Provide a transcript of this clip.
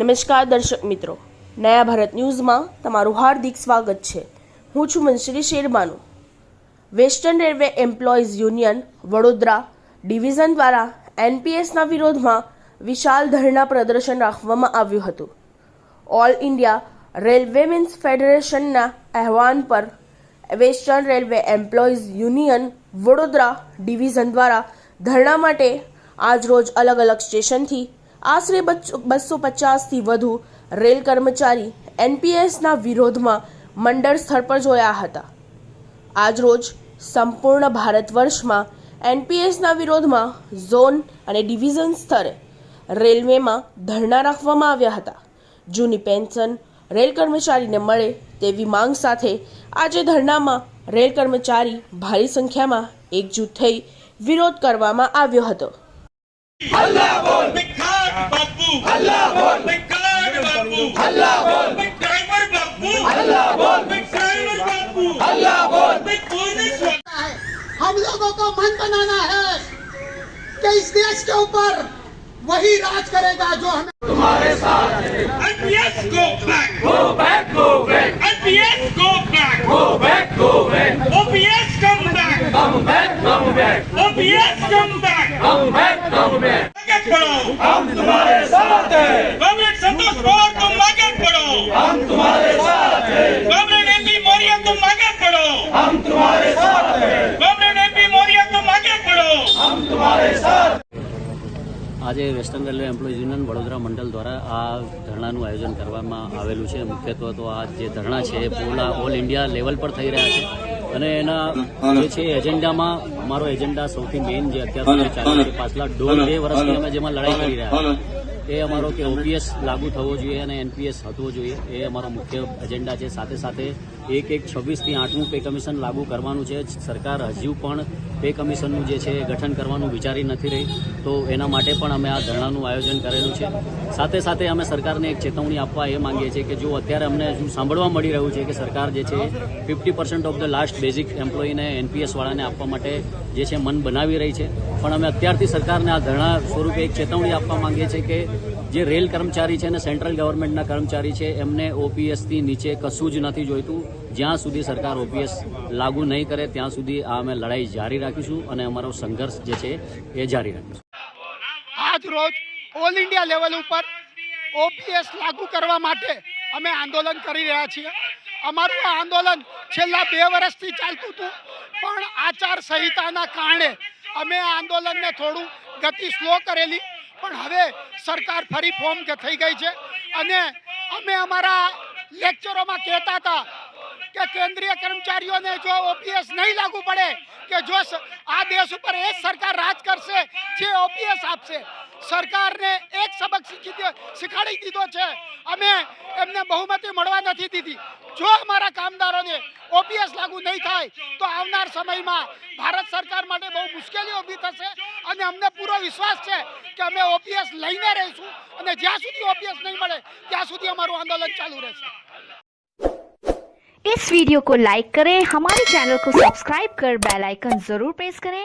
નમસ્કાર દર્શક મિત્રો, નયા ભારત ન્યૂઝમાં તમારું હાર્દિક સ્વાગત છે। હું છું મંશ્રી Sherbanu. Western railway employees union Vadodara division દ્વારા એનપીએસના વિરોધમાં વિશાળ ધરણા પ્રદર્શન રાખવામાં આવ્યું હતું। ઓલ ઇન્ડિયા રેલવેમેન્સ ફેડરેશનના આહવાન પર western railway employees union Vadodara division દ્વારા ધરણા માટે આજરોજ અલગ અલગ સ્ટેશનથી આશરે 250થી વધુ રેલ કર્મચારી એનપીએસના વિરોધમાં મંડળ સ્થળ પર જોયા હતા। આજરોજ સંપૂર્ણ ભારત વર્ષમાં એનપીએસના વિરોધમાં ઝોન અને ડિવિઝન સ્તરે રેલવેમાં ધરણા રાખવામાં આવ્યા હતા। જૂની પેન્શન રેલ કર્મચારીને મળે તેવી માંગ સાથે આજે ધરણામાં રેલ કર્મચારી ભારી સંખ્યામાં એકજૂથ થઈ વિરોધ કરવામાં આવ્યો હતો। हल्ला बोल बापू हल्ला बोल बापू हल्ला बोल ड्राइवर बापू हल्ला बोल ड्राइवर बापू हल्ला बोल हम लोगों को मन बनाना है कि इस देश के ऊपर वही राज करेगा जो हमें तुम्हारे साथ है। NPS go back go back go back NPS go back go back go back OPS come back come back OPS come back come back आगे बढ़ो हम तुम्हारे साथ हैं। कॉमरेड संतोष पवार तुम आगे बढ़ो हम तुम्हारे साथ हैं। कॉमरेड एमपी मौर्य तुम आगे बढ़ो हम तुम्हारे साथ हैं। कॉमरेड एमपी मौर्य तुम आगे बढ़ो हम तुम्हारे साथ। આજે western railway employees union Vadodara મંડળ દ્વારા આ ધરણાનું આયોજન કરવામાં આવેલું છે। મુખ્યત્વે તો આ જે ધરણા છે એ પૂરા ઓલ ઇન્ડિયા લેવલ પર થઈ રહ્યા છે અને એના જે છે એજન્ડામાં અમારો એજન્ડા સૌથી મેઇન જે અત્યાર સુધી ચાલે છે પાછલા 2 વર્ષથી અમે જેમાં લડાઈ કરી રહ્યા એ અમારો કે ઓપીએસ લાગુ થવો જોઈએ અને એનપીએસ થવો જોઈએ એ અમારો મુખ્ય એજન્ડા છે। સાથે સાથે 1/1/26થી 8મું પે કમિશન લાગુ કરવાનું છે। સરકાર હજુ પણ પે કમિશનનું જે છે એ ગઠન કરવાનું વિચારી નથી રહી, તો એના માટે પણ અમે આ ધરણાનું આયોજન કરેલું છે। સાથે સાથે અમે સરકારને એક ચેતવણી આપવા એ માંગીએ છીએ કે જો અત્યારે અમને હજુ સાંભળવા મળી રહ્યું છે કે સરકાર જે છે 50% ઓફ ધ લાસ્ટ બેઝિક એમ્પ્લોયીને એનપીએસવાળાને આપવા માટે જે છે મન બનાવી રહી છે, પણ અમે અત્યારથી સરકારને આ ધરણા સ્વરૂપે એક ચેતવણી આપવા માંગીએ છીએ કે જે રેલ કર્મચારી છે અને સેન્ટ્રલ ગવર્મેન્ટના કર્મચારી છે એમને ઓપીએસથી નીચે કશું જ નથી જોઈતું। જ્યાં સુધી સરકાર ઓપીએસ લાગુ નહીં કરે ત્યાં સુધી આ અમે લડાઈ જારી રાખીશું અને અમારો સંઘર્ષ જે છે એ જારી રાખીશું। આજ રોજ ઓલ ઇન્ડિયા લેવલ ઉપર ઓપીએસ લાગુ કરવા માટે અમે આંદોલન કરી રહ્યા છીએ। અમારું આ આંદોલન છેલ્લા 2 વર્ષથી ચાલતું હતું, પણ આચાર સંહિતાના કારણે અમે આ આંદોલનને થોડું ગતિ સ્લો કરેલી, પણ હવે સરકાર ફરી ફોર્મ થઈ ગઈ છે અને અમે અમારા લેક્ચરોમાં કહેતા હતા કે કેન્દ્રીય કર્મચારીઓને જો ઓપીએસ નહીં લાગુ પડે કે જો આ દેશ ઉપર એ સરકાર રાજ કરશે જે ઓપીએસ આપશે। સરકારને એક સબક શીખવાડી દીધો છે, અમે એમને બહુમતી મળવા નથી દીધી। જો અમારા કામદારોને ઓપીએસ લાગુ નહીં થાય તો આવનાર સમયમાં ભારત સરકાર માટે બહુ મુશ્કેલી ઊભી થશે અને અમને પૂરો વિશ્વાસ છે કે અમે ઓપીએસ લઈને રહીશું અને જ્યાં સુધી ઓપીએસ નહીં મળે ત્યાં સુધી અમારું આંદોલન ચાલુ રહેશે। इस वीडियो को लाइक करें, हमारे चैनल को सब्सक्राइब कर बेल आइकन जरूर प्रेस करें